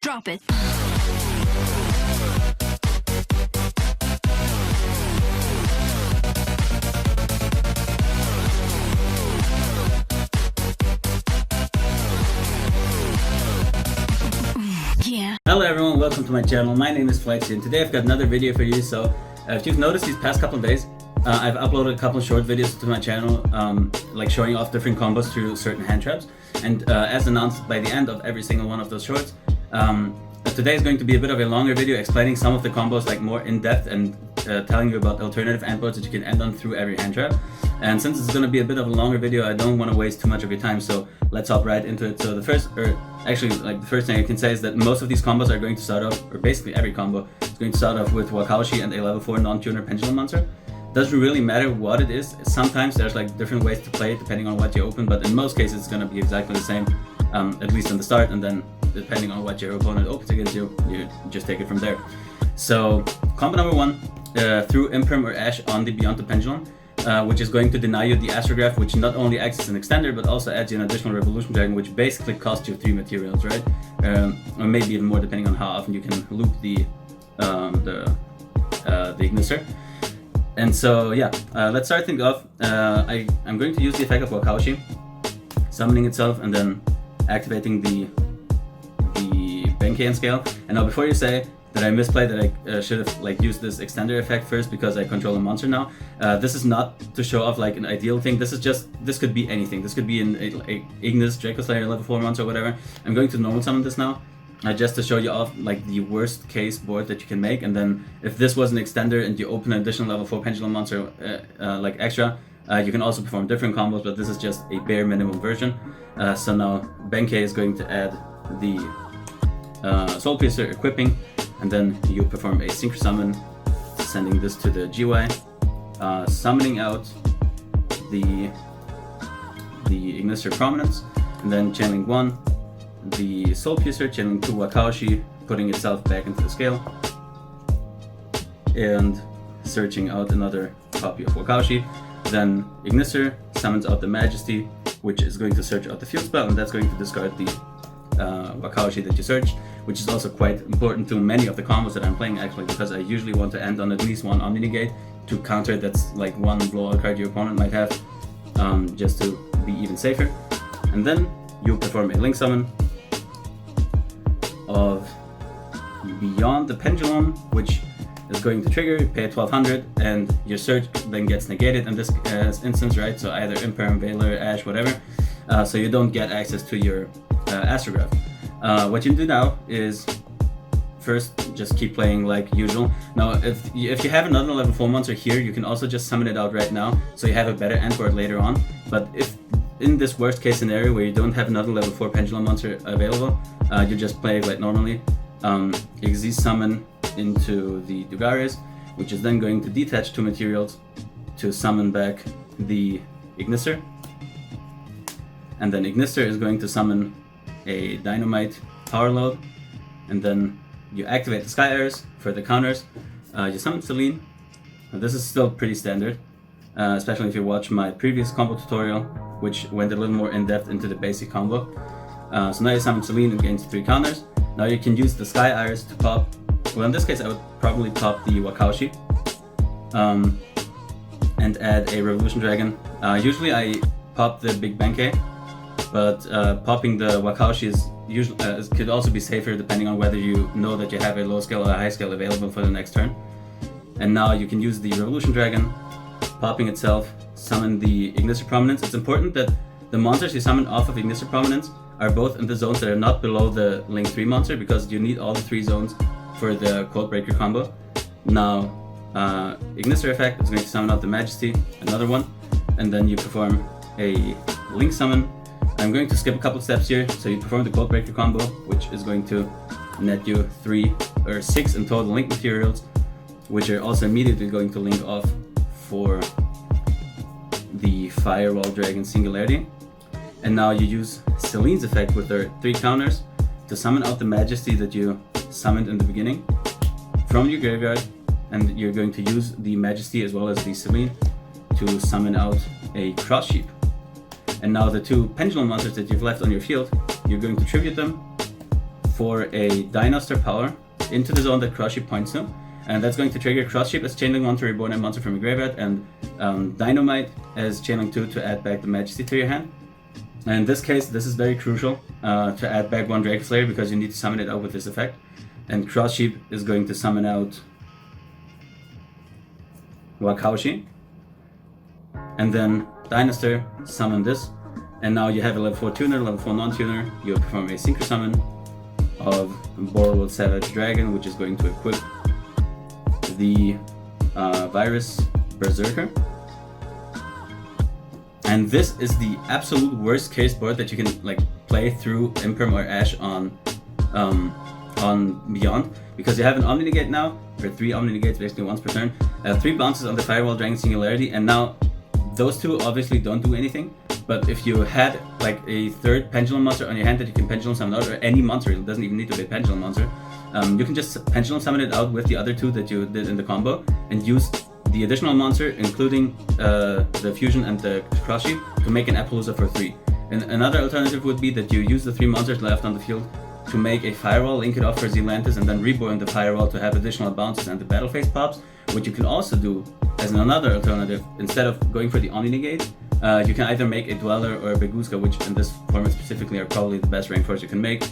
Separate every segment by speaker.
Speaker 1: Drop it. Yeah.
Speaker 2: Hello everyone, welcome to my channel. My name is Flexi and today I've got another video for you. So if you've noticed these past couple of days, I've uploaded a couple of short videos to my channel, like showing off different combos through certain hand traps. And as announced by the end of every single one of those shorts, today is going to be a bit of a longer video explaining some of the combos like more in depth and telling you about alternative endboards that you can end on through every hand trap. And since it's going to be a bit of a longer video, I don't want to waste too much of your time, so let's hop right into it. So the first thing I can say is that most of these combos are going to start off, or basically every combo is going to start off with Wakaushi and a level 4 non-tuner Pendulum monster. Doesn't really matter what it is. Sometimes there's like different ways to play it depending on what you open, but in most cases it's going to be exactly the same, at least in the start, and then depending on what your opponent opens against you, you just take it from there. So combo number 1, through Imperm or Ash on the Beyond the Pendulum, which is going to deny you the Astrograph, which not only acts as an extender but also adds you an additional Revolution Dragon, which basically costs you 3 materials, right? Or maybe even more depending on how often you can loop the Ignister. And so yeah, let's start things off. I'm going to use the effect of Wakaushi, summoning itself and then activating the Benkei scale. And now before you say that I misplayed, that I should have used this extender effect first because I control a monster now, this is not to show off like an ideal thing. This could be anything. This could be an Ignis Dracoslayer level 4 monster or whatever. I'm going to normal summon this now, just to show you off like the worst case board that you can make. And then if this was an extender and you open an additional level 4 Pendulum monster like extra, you can also perform different combos, but this is just a bare minimum version. So now Benkei is going to add the Soul Piercer equipping, and then you perform a Synchro Summon, sending this to the GY, summoning out the Ignister Prominence, and then channeling 1, the Soul Piercer, channeling 2 Wakaushi, putting itself back into the scale, and searching out another copy of Wakaushi. Then Ignister summons out the Majesty, which is going to search out the field spell, and that's going to discard the Wakaushi that you searched, which is also quite important to many of the combos that I'm playing actually, because I usually want to end on at least one Omni Negate to counter that's like one blowout card your opponent might have, just to be even safer. And then you perform a Link Summon of Beyond the Pendulum, which is going to trigger, pay 1200, and your search then gets negated in this instance, right? So either Imperm, Valor, Ash, whatever. So you don't get access to your Astrograph. What you do now is first just keep playing like usual. Now if you have another level 4 monster here, you can also just summon it out right now, so you have a better end board later on. But if in this worst case scenario where you don't have another level 4 Pendulum monster available, you just play like normally. Exist summon into the Dugares, which is then going to detach 2 materials to summon back the Ignister. And then Ignister is going to summon a Dynamite Power Load, and then you activate the Sky Arrows for the counters. You summon Selene. Now, this is still pretty standard, especially if you watch my previous combo tutorial, which went a little more in depth into the basic combo. So now you summon Selene and gains 3 counters. Now you can use the Sky Iris to pop, well in this case I would probably pop the Wakaushi, and add a Revolution Dragon. Usually I pop the big Benkei, but popping the Wakaushi is usually could also be safer depending on whether you know that you have a low scale or a high scale available for the next turn. And now you can use the Revolution Dragon, popping itself, summon the Ignister Prominence. It's important that the monsters you summon off of Ignister Prominence are both in the zones that are not below the Link 3 monster, because you need all the 3 zones for the Codebreaker combo. Now, Ignister effect is going to summon out the Majesty, another one, and then you perform a Link Summon. I'm going to skip a couple steps here. So you perform the Codebreaker combo, which is going to net you 3 or 6 in total Link materials, which are also immediately going to link off for the Firewall Dragon Singularity. And now you use Selene's effect with her 3 counters to summon out the Majesty that you summoned in the beginning from your graveyard, and you're going to use the Majesty as well as the Selene to summon out a Cross Sheep. And now the 2 Pendulum monsters that you've left on your field, you're going to tribute them, for a Dinoster power into the zone that Cross Sheep points to, and that's going to trigger Cross Sheep as Chainlink 1 to reborn a monster from your graveyard, and Dynamite as Chainlink 2 to add back the Majesty to your hand. And in this case, this is very crucial to add back one Dracoslayer because you need to summon it out with this effect. And Cross Sheep is going to summon out Wakaushi, and then Dinoster summon this, and now you have a level 4 tuner, level 4 non-tuner. You perform a Synchro Summon of Firewall Savage Dragon, which is going to equip the Virus Berserker. And this is the absolute worst case board that you can like play through Imperm or Ash on Beyond, because you have an Omni Negate now, for 3 Omni Negates basically once per turn, 3 bounces on the Firewall Dragon Singularity, and now those two obviously don't do anything, but if you had like a third Pendulum monster on your hand that you can Pendulum Summon out, or any monster, it doesn't even need to be a Pendulum monster, you can just Pendulum Summon it out with the other 2 that you did in the combo, and use the additional monster, including the Fusion and the Cross Sheep, to make an Appaloosa for 3. And another alternative would be that you use the 3 monsters left on the field to make a Firewall, link it off for Zealantis, and then reborn the Firewall to have additional bounces and the battle phase pops. What you can also do as another alternative, instead of going for the Omni Negate, you can either make a Dweller or a Beguska, which in this format specifically are probably the best rank force you can make,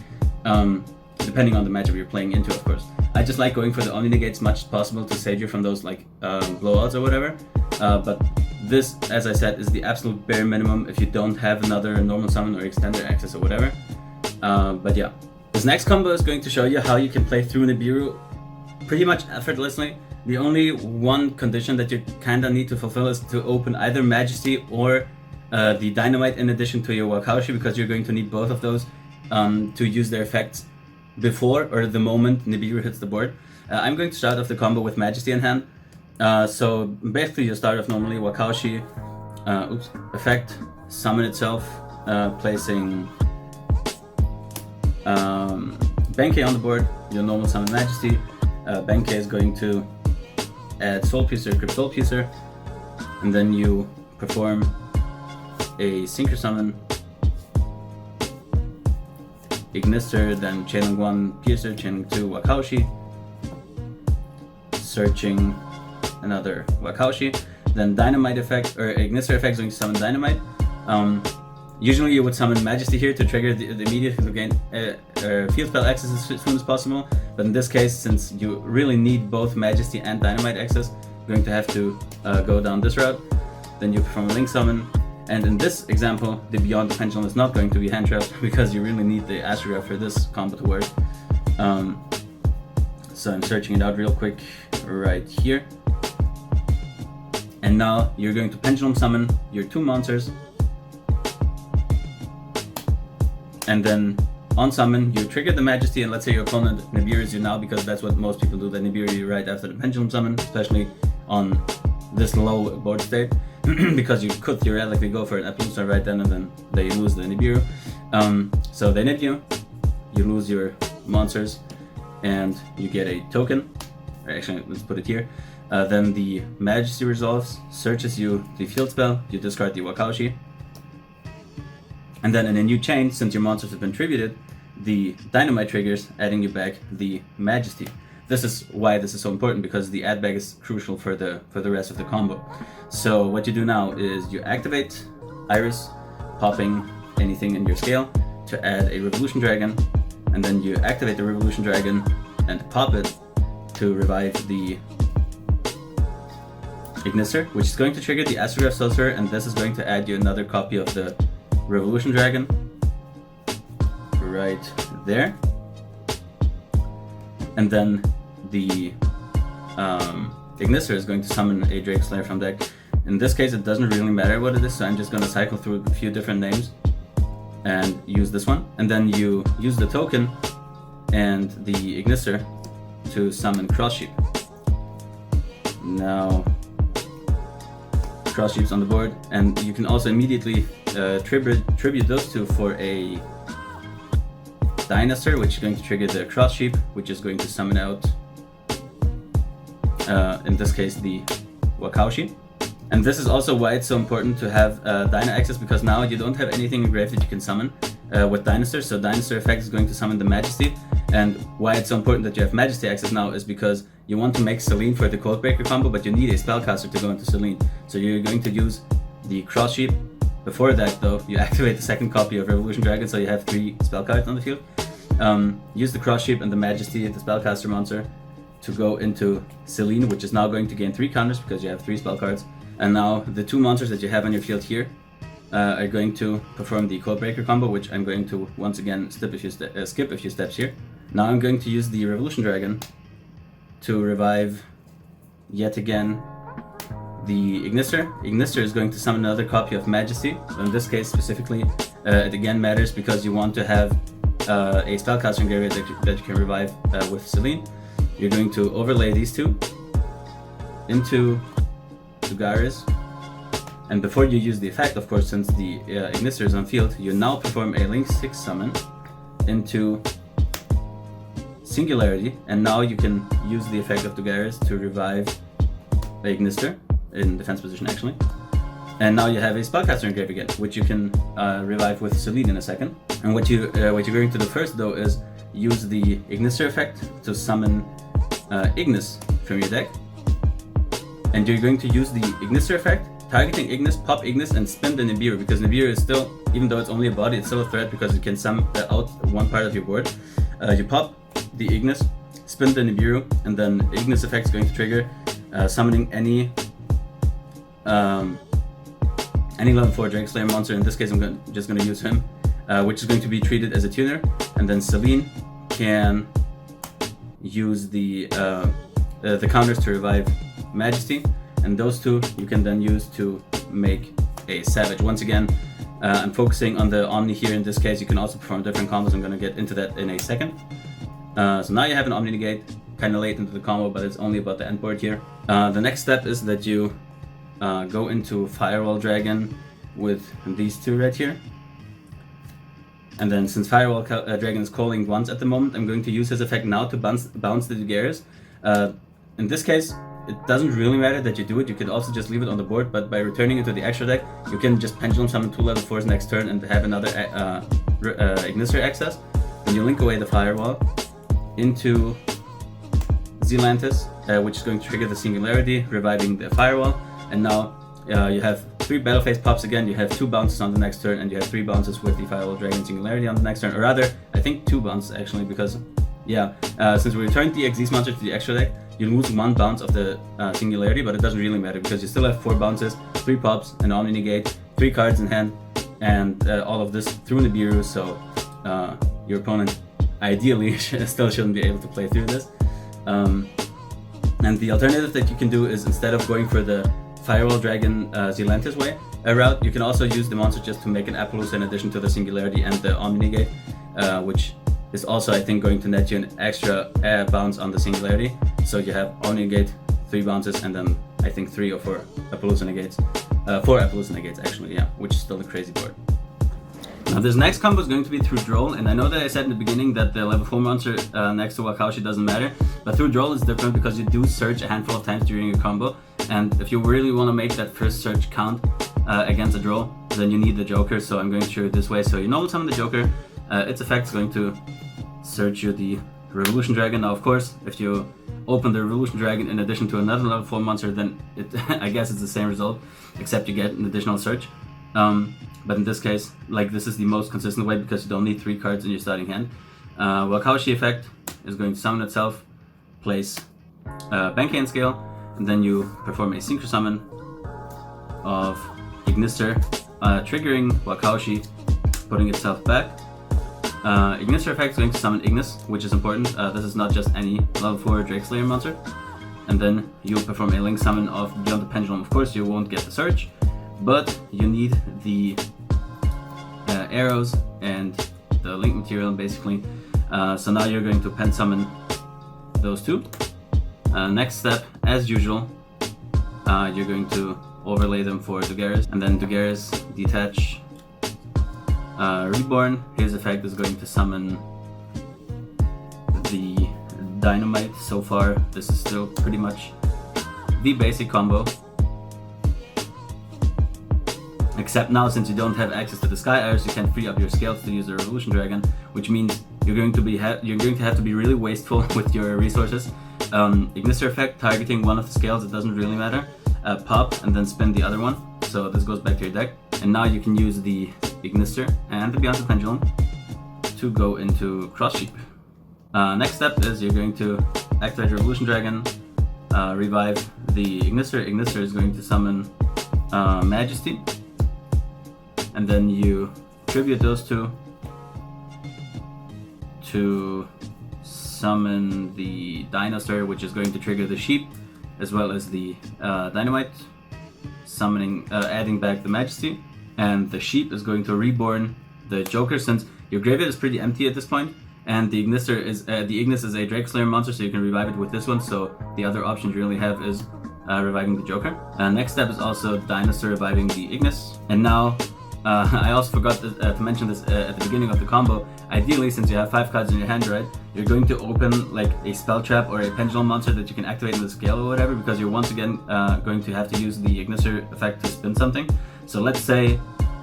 Speaker 2: depending on the matchup you're playing into, of course. I just like going for the Omni Negate as much as possible to save you from those like blowouts or whatever, but this, as I said, is the absolute bare minimum if you don't have another normal summon or extender access or whatever. But yeah, this next combo is going to show you how you can play through Nibiru pretty much effortlessly. The only one condition that you kinda need to fulfill is to open either Majesty or the Dynamite in addition to your Wakaushi, because you're going to need both of those to use their effects before or the moment Nibiru hits the board. I'm going to start off the combo with Majesty in hand. So basically you start off normally Wakaushi, effect, summon itself, placing Benkei on the board, your normal summon Majesty. Benkei is going to add Soul Piercer, Crypt Soul Piercer, and then you perform a Synchro Summon, Ignister, then Chainlink 1 Piercer, Chainlink 2 Wakaushi, searching another Wakaushi, then Dynamite effect, or Ignister effect is going to summon Dynamite. Usually you would summon Majesty here to trigger the immediate to gain field spell access as soon as possible, but in this case, since you really need both Majesty and Dynamite access, you're going to have to go down this route. Then you perform a Link Summon, and in this example, the Beyond the Pendulum is not going to be hand trapped because you really need the Astrograph for this combo to work. So I'm searching it out real quick right here. And now you're going to Pendulum Summon your 2 monsters, and then on summon you trigger the Majesty, and let's say your opponent Nibiru's you now, because that's what most people do, they Nibiru you right after the Pendulum Summon, especially on this low board state, because you could theoretically go for an Appaloosa right then and then they lose the Nibiru. So they nib you, you lose your monsters, and you get a token. Actually, let's put it here. Then the Majesty resolves, searches you the field spell, you discard the Wakaushi. And then in a new chain, since your monsters have been tributed, the Dynamite triggers, adding you back the Majesty. This is why this is so important, because the add back is crucial for the rest of the combo. So what you do now is you activate Iris, popping anything in your scale to add a Revolution Dragon, and then you activate the Revolution Dragon and pop it to revive the Ignister, which is going to trigger the Astrograph Sorcerer, and this is going to add you another copy of the Revolution Dragon right there. And then the Ignister is going to summon a Dracoslayer from deck. In this case, it doesn't really matter what it is, so I'm just going to cycle through a few different names and use this one. And then you use the token and the Ignister to summon Cross Sheep. Now, Cross Sheep's on the board, and you can also immediately tribute those two for a Dinosaur, which is going to trigger the Cross Sheep, which is going to summon out, in this case, the Wakaushi. And this is also why it's so important to have Dino access, because now you don't have anything engraved that you can summon with Dinosaur. So Dinosaur effect is going to summon the Majesty, And why it's so important that you have Majesty access now is because you want to make Selene for the Codebreaker combo, but you need a spellcaster to go into Selene. So you're going to use the Cross Sheep. Before that though, you activate the second copy of Revolution Dragon, so you have 3 spell cards on the field. Use the Cross Sheep and the Majesty, the spellcaster monster, to go into Selene, which is now going to gain 3 counters because you have 3 spell cards. And now the 2 monsters that you have on your field here are going to perform the Codebreaker combo, which I'm going to once again skip a few steps here. Now I'm going to use the Revolution Dragon to revive yet again the Ignister. Ignister is going to summon another copy of Majesty. In this case specifically, it again matters because you want to have a spellcaster in graveyard that you can revive with Selene. You're going to overlay these 2 into Dugaris. And before you use the effect, of course, since the Ignister is on field, you now perform a Link 6 summon into Singularity, and now you can use the effect of Dugaris to revive the Ignister in defense position actually. And now you have a spellcaster in grave again, which you can revive with Selene in a second. And what you're going to do first though is use the Ignister effect to summon Ignis from your deck. And you're going to use the Ignister effect, targeting Ignis, pop Ignis, and spin the Nibiru, because Nibiru is still, even though it's only a body, it's still a threat because it can summon out one part of your board. You pop the Ignis, spin the Nibiru, and then Ignis effect is going to trigger, summoning any level 4 Dracoslayer monster. In this case, I'm just going to use him, which is going to be treated as a tuner, and then Selene can use the counters to revive Majesty, and those 2 you can then use to make a Savage. Once again, I'm focusing on the Omni here. In this case, you can also perform different combos. I'm going to get into that in a second. So now you have an Omni Negate, kind of late into the combo, but it's only about the end board here. The next step is that you go into Firewall Dragon with these 2 right here. And then since Firewall Dragon is calling once at the moment, I'm going to use his effect now to bounce the Dugaris. In this case, it doesn't really matter that you do it. You could also just leave it on the board, but by returning it to the extra deck, you can just Pendulum summon 2 level 4s next turn and have another Ignister access. Then you link away the Firewall into Zealantis, which is going to trigger the Singularity, reviving the Firewall. And now you have 3 battle phase pops again, you have 2 bounces on the next turn, and you have 3 bounces with the Firewall Dragon Singularity on the next turn. Or rather, I think 2 bounces actually, because since we returned the Xyz monster to the extra deck, you lose 1 bounce of the Singularity, but it doesn't really matter because you still have 4 bounces, 3 pops, an Omni Negate, 3 cards in hand, and all of this through Nibiru, so your opponent ideally still shouldn't be able to play through this. And the alternative that you can do is, instead of going for the Firewall Dragon Zealantis route, you can also use the monster just to make an Appaloosa in addition to the Singularity and the Omni Negate, which is also, I think, going to net you an extra bounce on the Singularity. So you have Omni Negate, 3 bounces, and then I think 3 or 4 Appaloosa Negates. 4 Appaloosa Negates actually, yeah, which is still a crazy board. Now this next combo is going to be through Droll, and I know that I said in the beginning that the level 4 monster next to Wakaushi doesn't matter, but through Droll is different because you do search a handful of times during your combo, and if you really want to make that first search count against a Droll, then you need the Joker, so I'm going to show you this way. So you normal summon the Joker, its effect is going to search you the Revolution Dragon. Now of course, if you open the Revolution Dragon in addition to another level 4 monster, then I guess it's the same result, except you get an additional search. But in this case, like, this is the most consistent way because you don't need 3 cards in your starting hand. Wakaushi effect is going to summon itself, place Bankane Scale, and then you perform a Synchro Summon of Ignister, triggering Wakaushi, putting itself back. Ignister effect is going to summon Ignis, which is important. This is not just any level 4 Dracoslayer monster. And then you perform a Link Summon of Beyond the Pendulum. Of course, you won't get the search, but you need the arrows and the link material basically. So now you're going to pen summon those 2. Next step, as usual, you're going to overlay them for Dugaris, and then Dugaris detach Reborn. His effect is going to summon the Dynamite. So far, this is still pretty much the basic combo. Except now, since you don't have access to the Sky Iris, you can free up your scales to use the Revolution Dragon, which means you're going to have to be really wasteful with your resources. Ignister effect, targeting one of the scales, it doesn't really matter. Pop and then spin the other one. So this goes back to your deck. And now you can use the Ignister and the Beyond the Pendulum to go into Cross Sheep. Next step is you're going to activate Revolution Dragon, revive the Ignister. Ignister is going to summon Majesty. And then you tribute those two to summon the Dinosaur, which is going to trigger the Sheep, as well as the Dynamite, summoning, adding back the Majesty. And the Sheep is going to reborn the Joker, since your graveyard is pretty empty at this point, and the Ignis is a Dracoslayer monster, so you can revive it with this one. So the other option you really have is reviving the Joker. Next step is also Dinosaur reviving the Ignis. And now, I also forgot to mention this at the beginning of the combo. Ideally, since you have 5 cards in your hand, right, you're going to open like a Spell Trap or a Pendulum monster that you can activate in the scale or whatever, because you're once again going to have to use the Ignister effect to spin something. So let's say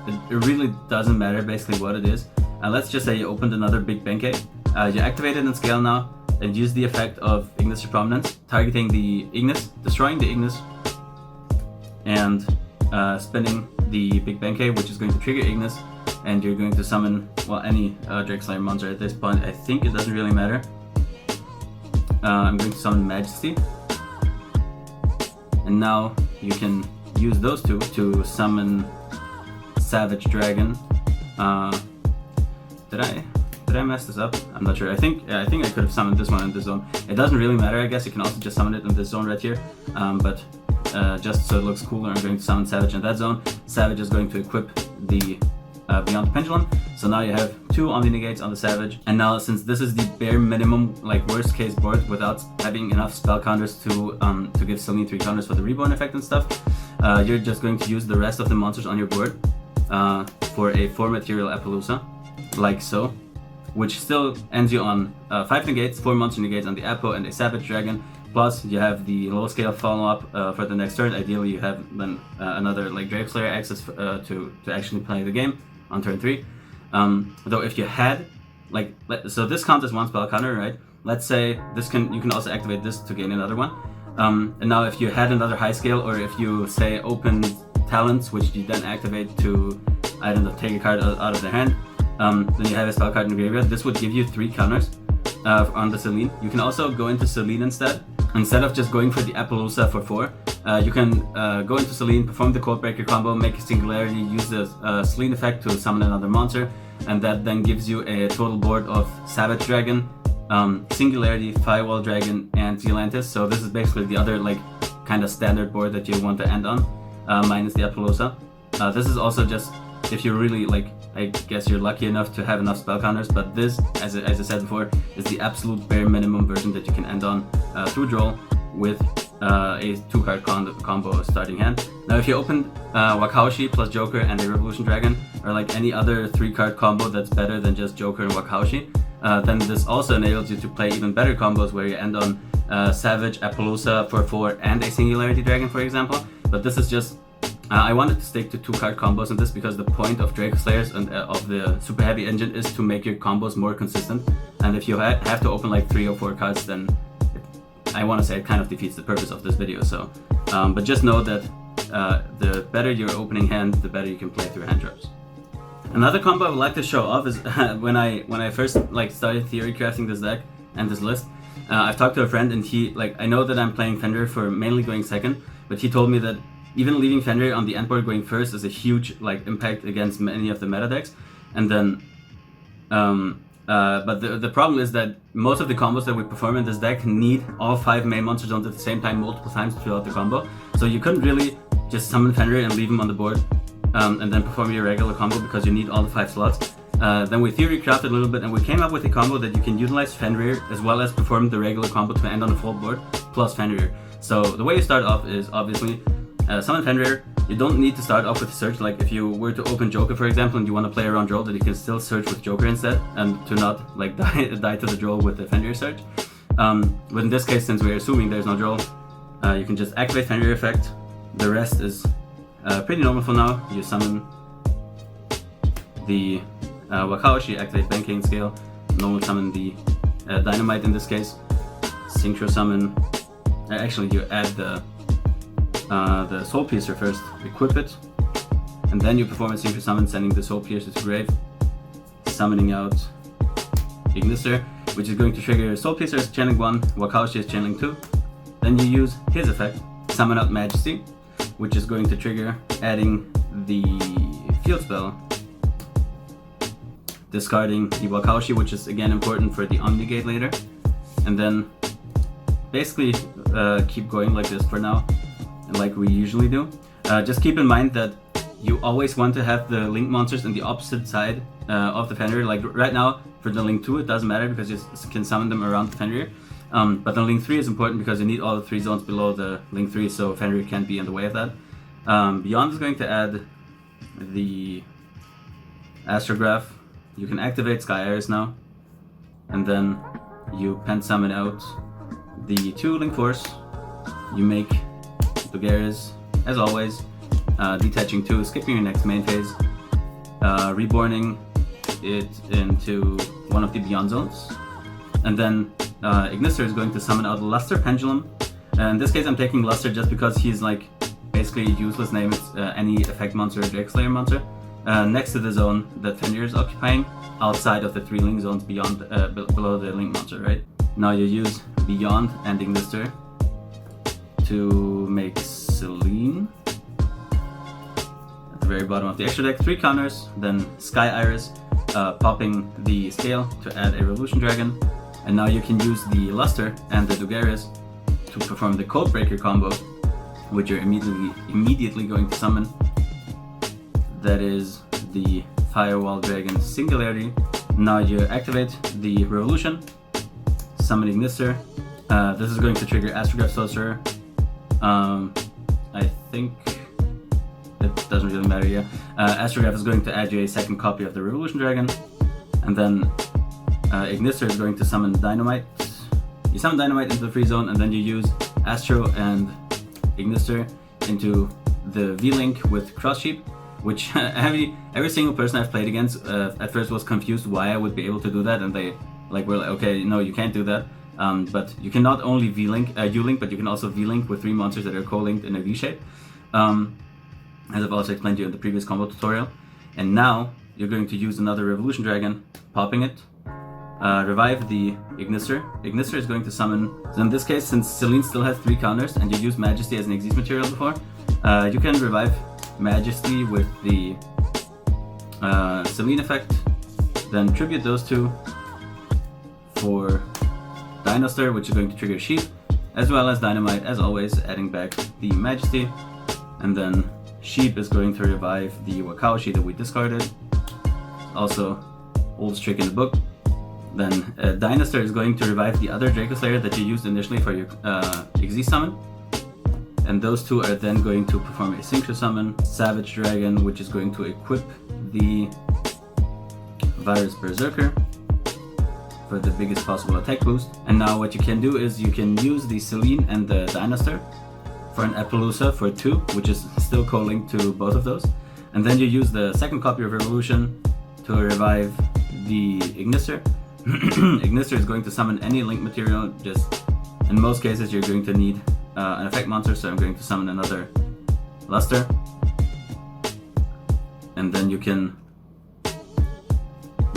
Speaker 2: it really doesn't matter basically what it is. Let's just say you opened another big Benkei. You activate it in scale now and use the effect of Ignister Prominence, targeting the Ignis, destroying the Ignis, and spinning the big Benkei, which is going to trigger Ignis, and you're going to summon, well, any Dracoslayer monster at this point. I think it doesn't really matter. I'm going to summon Majesty, and now you can use those two to summon Savage Dragon. Did I mess this up? I'm not sure. I think I could have summoned this one in this zone. It doesn't really matter. I guess you can also just summon it in this zone right here. But just so it looks cooler, I'm going to summon Savage in that zone. Savage is going to equip the Beyond the Pendulum. So now you have 2 Omni Negates on the Savage. And now, since this is the bare minimum, like worst case board, without having enough spell counters to give Celine 3 counters for the Reborn effect and stuff, you're just going to use the rest of the monsters on your board for a 4 material Appaloosa, like so, which still ends you on 5 negates, 4 monster negates on the Appo, and a Savage Dragon. Plus, you have the low scale follow up for the next turn. Ideally, you have then another like Dracoslayer access to actually play the game on turn 3. Though if you had like, so this counts as 1 spell counter, right? Let's say you can also activate this to gain another one. And now if you had another high scale, or if you say open talents, which you then activate to, I don't know, take a card out of their hand, then you have a spell card in the graveyard. This would give you 3 counters on the Celine. You can also go into Celine instead. Instead of just going for the Appaloosa for 4, you can go into Celine, perform the Codebreaker combo, make a Singularity, use the Celine effect to summon another monster, and that then gives you a total board of Savage Dragon, Singularity, Firewall Dragon, and Zealantis. So this is basically the other like kind of standard board that you want to end on, minus the Appaloosa. This is also just if you're really like, I guess you're lucky enough to have enough spell counters, but this, as I said before, is the absolute bare minimum version that you can end on through draw with a 2-card combo starting hand. Now if you open Wakaushi plus Joker and a Revolution Dragon, or like any other 3-card combo that's better than just Joker and Wakaushi, then this also enables you to play even better combos where you end on Savage, Appaloosa for 4 and a Singularity Dragon, for example. But this is just, I wanted to stick to 2-card combos in this because the point of Dracoslayers and of the Super Heavy engine is to make your combos more consistent. And if you have to open like 3 or 4 cards, then I want to say it kind of defeats the purpose of this video. So, but just know that the better your opening hand, the better you can play through hand drops. Another combo I would like to show off is when I first like started theory crafting this deck and this list. I've talked to a friend, and he, like, I know that I'm playing Fenrir for mainly going second, but he told me that even leaving Fenrir on the end board going first is a huge like impact against many of the meta decks. And then but the problem is that most of the combos that we perform in this deck need all 5 main monster zones at the same time multiple times throughout the combo. So you couldn't really just summon Fenrir and leave him on the board and then perform your regular combo, because you need all the 5 slots. Then we theory crafted a little bit, and we came up with a combo that you can utilize Fenrir as well as perform the regular combo to end on a full board plus Fenrir. So the way you start off is obviously summon Fenrir. You don't need to start off with search. Like if you were to open Joker, for example, and you want to play around draw, that you can still search with Joker instead, and to not like die to the draw with the Fenrir search. But in this case, since we're assuming there's no draw, you can just activate Fenrir effect. The rest is pretty normal for now. You summon the Wakaushi, activate Banking Scale, normal summon the Dynamite in this case, Synchro Summon. Actually, you add the Soul Piercer first, equip it, and then you perform a Synchro Summon, sending the Soul Piercer to grave, summoning out Ignister, which is going to trigger Soul Piercer as channeling 1, Wakaushi as channeling 2. Then you use his effect, summon out Majesty, which is going to trigger adding the field spell, discarding the Wakaushi, which is again important for the Omnigate later, and then basically keep going like this for now, and like we usually do. Just keep in mind that you always want to have the Link monsters on the opposite side of the Fenrir. Like right now, for the Link 2, it doesn't matter because you can summon them around the Fenrir. But the Link 3 is important because you need all the 3 zones below the Link 3, so Fenrir can't be in the way of that. Beyond is going to add the Astrograph. You can activate Sky Iris now, and then you pen summon out the 2 Link Force. You make Lugaris, as always, detaching 2, skipping your next main phase, reborning it into one of the Beyond zones, and then Ignister is going to summon out Luster Pendulum. In this case, I'm taking Luster just because he's like basically a useless name. It's any effect monster or Dracoslayer monster. Next to the zone that Fenrir is occupying, outside of the 3 Link zones beyond, below the Link monster, right? Now you use Beyond and Ignister to make Selene. At the very bottom of the extra deck, 3 counters, then Sky Iris, popping the scale to add a Revolution Dragon. And now you can use the Luster and the Lugaris to perform the Codebreaker combo, which you're immediately going to summon. That is the Firewall Dragon Singularity. Now you activate the Revolution, summon Ignister. This is going to trigger Astrograph Sorcerer. I think it doesn't really matter yet. Astrograph is going to add you a second copy of the Revolution Dragon, and then Ignister is going to summon Dynamite. You summon Dynamite into the free zone, and then you use Astro and Ignister into the V-Link with Cross Sheep, which every single person I've played against at first was confused why I would be able to do that, and they were like, okay, no, you can't do that. But you can not only V-Link, U-Link, but you can also V-Link with 3 monsters that are co-linked in a V-shape, as I've also explained to you in the previous combo tutorial. And now you're going to use another Revolution Dragon, popping it, revive the Ignister. Ignister is going to summon, so in this case, since Selene still has 3 counters and you used Majesty as an Exist material before, you can revive Majesty with the Selene effect, then tribute those 2 for Dinoster, which is going to trigger Sheep, as well as Dynamite, as always, adding back the Majesty, and then Sheep is going to revive the Wakaushi that we discarded, also oldest trick in the book. Then Dinoster is going to revive the other Dracoslayer that you used initially for your Xyz summon, and those 2 are then going to perform a Synchro Summon, Savage Dragon, which is going to equip the Virus Berserker for the biggest possible attack boost. And now what you can do is you can use the Selene and the Dinoster for an Appaloosa for 2, which is still co-linked to both of those. And then you use the second copy of Revolution to revive the Ignister. Ignister is going to summon any Link material. Just in most cases you're going to need an effect monster, so I'm going to summon another Luster. And then you can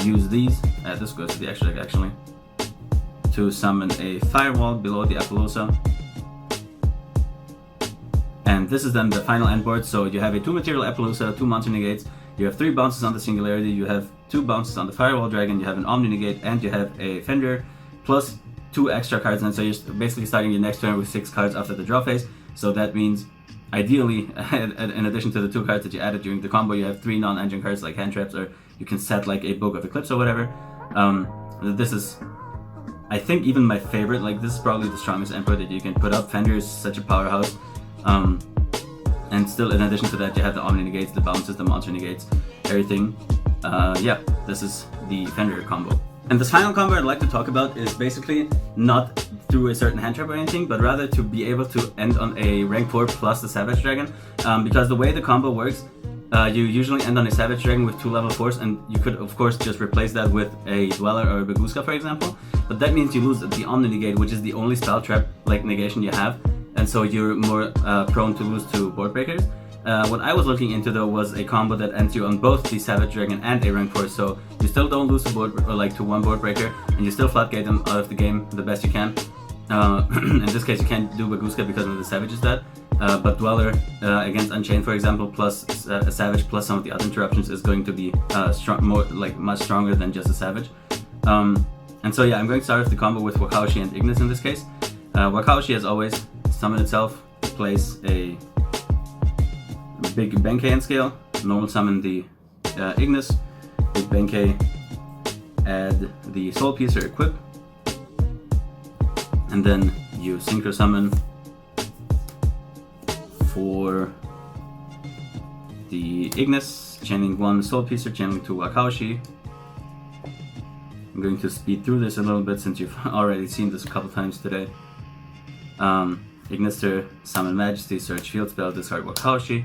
Speaker 2: use these, this goes to the extra deck actually, to summon a Firewall below the Appaloosa. And this is then the final end board, so you have a 2 material Appaloosa, 2 monster negates, you have 3 bounces on the Singularity, you have 2 bounces on the Firewall Dragon, you have an Omni negate, and you have a Fenrir, plus 2 extra cards, and so you're basically starting your next turn with 6 cards after the draw phase. So that means, ideally, in addition to the 2 cards that you added during the combo, you have 3 non-engine cards like hand traps, or you can set like a Book of Eclipse or whatever. This is, I think, even my favorite. Like, this is probably the strongest endboard that you can put up. Fenrir is such a powerhouse. And still, in addition to that, you have the Omni negates, the bounces, the monster negates, everything. Yeah, this is the Fenrir combo. And this final combo I'd like to talk about is basically not through a certain hand trap or anything, but rather to be able to end on a rank 4 plus the Savage Dragon. Because the way the combo works, you usually end on a Savage Dragon with 2 level 4s, and you could of course just replace that with a Dweller or a Baguska, for example. But that means you lose the Omni Negate, which is the only spell trap like negation you have, and so you're more prone to lose to board breakers. What I was looking into though was a combo that ends you on both the Savage Dragon and a rank 4, so you still don't lose to board or like to one board breaker, and you still flatgate them out of the game the best you can. In this case, you can't do Baguska because of the Savage is dead, but Dweller against Unchained, for example, plus a Savage plus some of the other interruptions is going to be much stronger than just a Savage. And so yeah, I'm going to start with the combo with Wakaushi and Ignis in this case. Wakaushi, as always, summon itself, place a big Benkei in scale, normal summon the Ignis, big Benkei, add the Soul Piercer equip, and then you synchro summon for the Ignis, channeling 1 Soul Piercer, channeling 2 Wakaushi. I'm going to speed through this a little bit since you've already seen this a couple times today. Ignister, summon Majesty, search field spell, discard Wakaushi.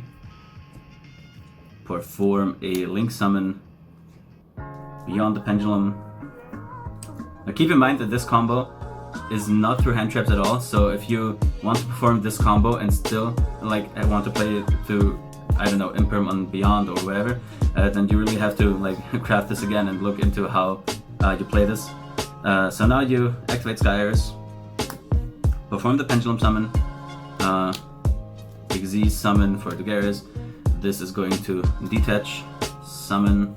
Speaker 2: Perform a Link summon beyond the Pendulum. Now keep in mind that this combo is not through hand traps at all, so if you want to perform this combo and still like want to play it to, I don't know, Imperm on Beyond or whatever, then you really have to like craft this again and look into how you play this. So now you activate Sky Iris, perform the Pendulum summon, Xyz summon for Dugaris. This is going to detach, summon.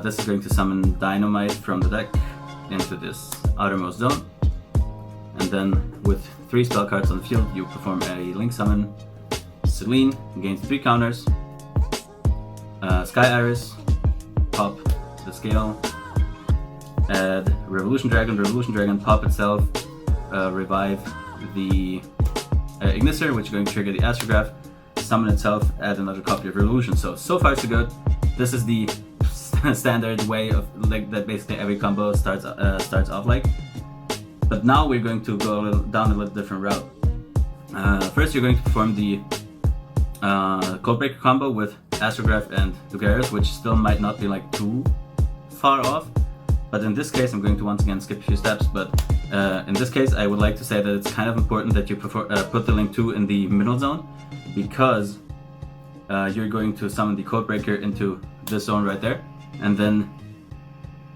Speaker 2: This is going to summon Dynamite from the deck into this outermost zone. And then with 3 spell cards on the field, you perform a Link summon. Celine gains 3 counters. Sky Iris, pop the scale. Add Revolution Dragon, pop itself. Revive the Ignister, which is going to trigger the Astrograph. Summon itself, add another copy of Revolution. So far so good. This is the standard way of like that basically every combo starts off like. But now we're going to go down a little different route. First you're going to perform the Codebreaker combo with Astrograph and Dugaris, which still might not be like too far off. But in this case I'm going to once again skip a few steps, but in this case I would like to say that it's kind of important that you put the Link 2 in the middle zone, because you're going to summon the Codebreaker into this zone right there, and then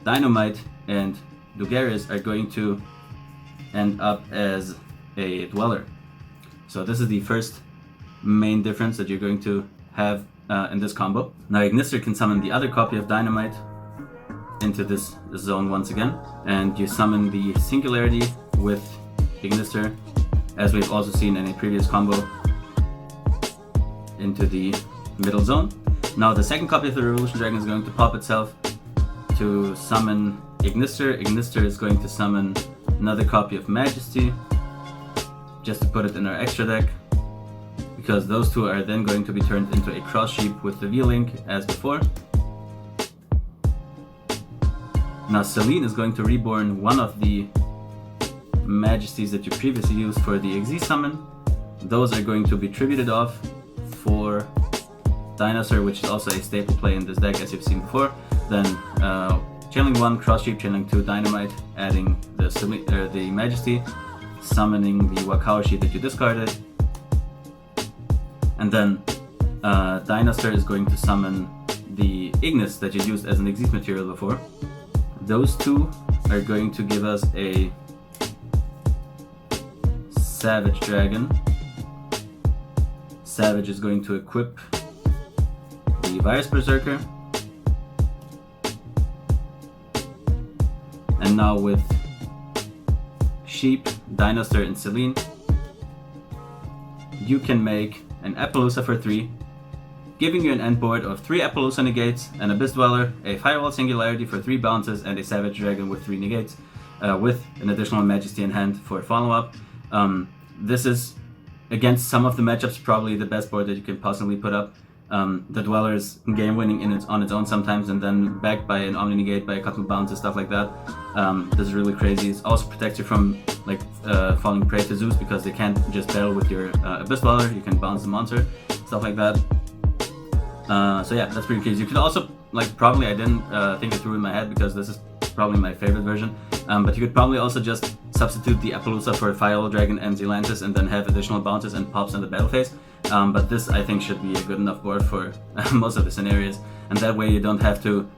Speaker 2: Dynamite and Dugaris are going to end up as a Dweller. So this is the first main difference that you're going to have in this combo. Now Ignister can summon the other copy of Dynamite into this zone once again, and you summon the Singularity with Ignister, as we've also seen in a previous combo, into the middle zone. Now the second copy of the Revolution Dragon is going to pop itself to summon Ignister. Ignister is going to summon another copy of Majesty, just to put it in our extra deck, because those two are then going to be turned into a cross sheep with the V-Link as before. Now Celine is going to reborn one of the Majesties that you previously used for the Xyz summon. Those are going to be tributed off for Dinosaur, which is also a staple play in this deck as you've seen before. Then channeling 1, cross sheep, channeling 2, Dynamite, adding the Majesty, summoning the Wakaushi that you discarded. And then Dinosaur is going to summon the Ignis that you used as an Xyz material before. Those two are going to give us a Savage Dragon. Savage is going to equip the Virus Berserker. And now with Sheep, Dinosaur, and Celine, you can make an Appaloosa for 3, giving you an end board of 3 Appaloosa negates, an Abyss Dweller, a Firewall Singularity for 3 bounces, and a Savage Dragon with 3 negates, with an additional Majesty in hand for follow-up. This is, against some of the matchups, probably the best board that you can possibly put up. The Dweller is game-winning on its own sometimes, and then backed by an Omni Negate, by a couple of bounces, stuff like that. This is really crazy. It also protects you from falling prey to Zeus, because they can't just battle with your Abyss Dweller. You can bounce the monster, stuff like that. So yeah, that's pretty crazy. You could also, like, probably, I didn't think it through in my head because this is probably my favorite version, but you could probably also just substitute the Appaloosa for Firewall Dragon and Zealantis and then have additional bounces and pops in the battle phase. But this, I think, should be a good enough board for most of the scenarios, and that way you don't have to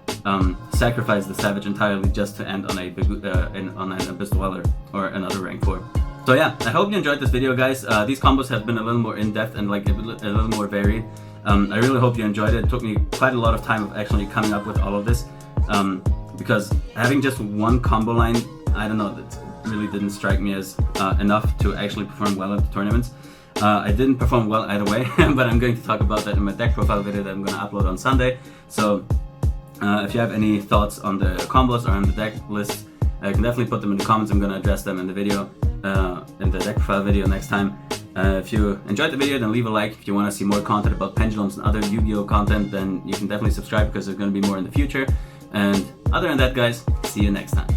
Speaker 2: sacrifice the Savage entirely just to end on on an Abyss Dweller or another rank 4. So yeah, I hope you enjoyed this video, guys. These combos have been a little more in-depth and like a little more varied. I really hope you enjoyed it. It took me quite a lot of time of actually coming up with all of this, because having just one combo line, I don't know, that really didn't strike me as enough to actually perform well at the tournaments. I didn't perform well either way, but I'm going to talk about that in my deck profile video that I'm going to upload on Sunday. So if you have any thoughts on the combos or on the deck list, you can definitely put them in the comments. I'm going to address them in the video, in the deck profile video next time. If you enjoyed the video, then leave a like. If you want to see more content about Pendulums and other Yu-Gi-Oh content, then you can definitely subscribe because there's going to be more in the future. And other than that, guys, see you next time.